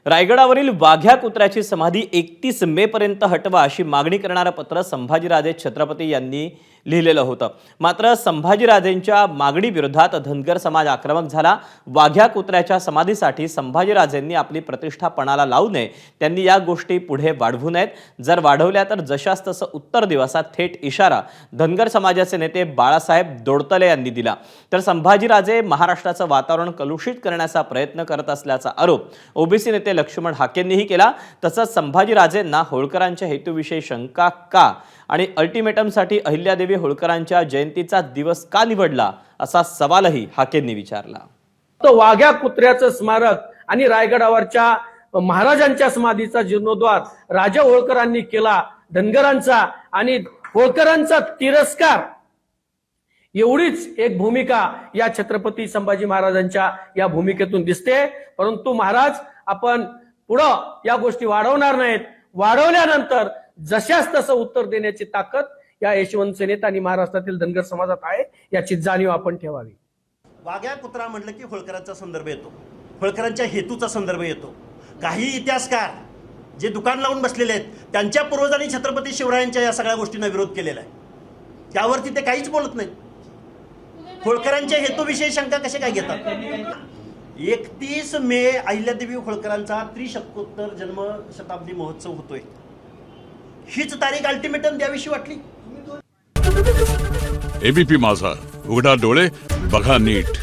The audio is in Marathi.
रायगडावरील वाघ्या कुत्र्याची समाधी 31 मे पर्यंत हटवा अशी मागणी करणारं पत्र संभाजीराजे छत्रपती यांनी लिहिलेलं होतं। मात्र संभाजीराजेंच्या मागणीविरोधात धनगर समाज आक्रमक झाला। वाघ्या कुत्र्याच्या समाधीसाठी संभाजीराजेंनी आपली प्रतिष्ठा पणाला लावू नये, त्यांनी या गोष्टी पुढे वाढवू नयेत। जर वाढवल्या तर जशास तसं उत्तर देऊ असा थेट इशारा धनगर समाजाचे नेते बाळासाहेब दोडतले यांनी दिला। तर संभाजीराजे महाराष्ट्राचं वातावरण कलुषित करण्याचा प्रयत्न करत असल्याचा आरोप ओबीसी नेते लक्ष्मण हाकेंनीही केला। तसंच संभाजीराजेंना होळकरांच्या हेतूविषयी शंका का आणि अल्टिमेटमसाठी अहिल्यादेवी होळकरांच्या जयंतीचा दिवस का निवडला असा सवालही हाकेंनी विचारला। तो वाघ्या कुत्र्याचं स्मारक आणि रायगडावरच्या महाराजांच्या समाधीचा जीर्णोद्धार राजा होळकरांनी केला, धनगरांचा आणि होळकरांचा तिरस्कार, एवढीच एक भूमिका या छत्रपती संभाजी महाराजांच्या या भूमिकेतून दिसते। परंतु महाराज आपण पुढं या गोष्टी वाढवणार नाहीत, वाढवल्यानंतर जशास तसं उत्तर देण्याची ताकद या यशवंत सेनेत आणि महाराष्ट्रातील धनगर समाजात आहे, याची जाणीव आपण ठेवावी। वाघ्या कुत्रा म्हटलं की होळकरांचा संदर्भ येतो, होळकरांच्या हेतूचा संदर्भ येतो। काही इतिहासकार जे दुकान लावून बसलेले आहेत त्यांच्या पूर्वजांनी छत्रपती शिवरायांच्या या सगळ्या गोष्टींना विरोध केलेला आहे, त्यावरती ते काहीच बोलत नाही। होळकरांच्या हेतूविषयी शंका कसे काय घेतात? 31 मे अहिल्यादेवी होळकरांचा त्रिशतकोत्तर जन्म शताब्दी महोत्सव होतोय, हीच तारीख अल्टिमेटम द्यावीशी वाटली। एबीपी माझा, उघडा डोळे बघा नीट।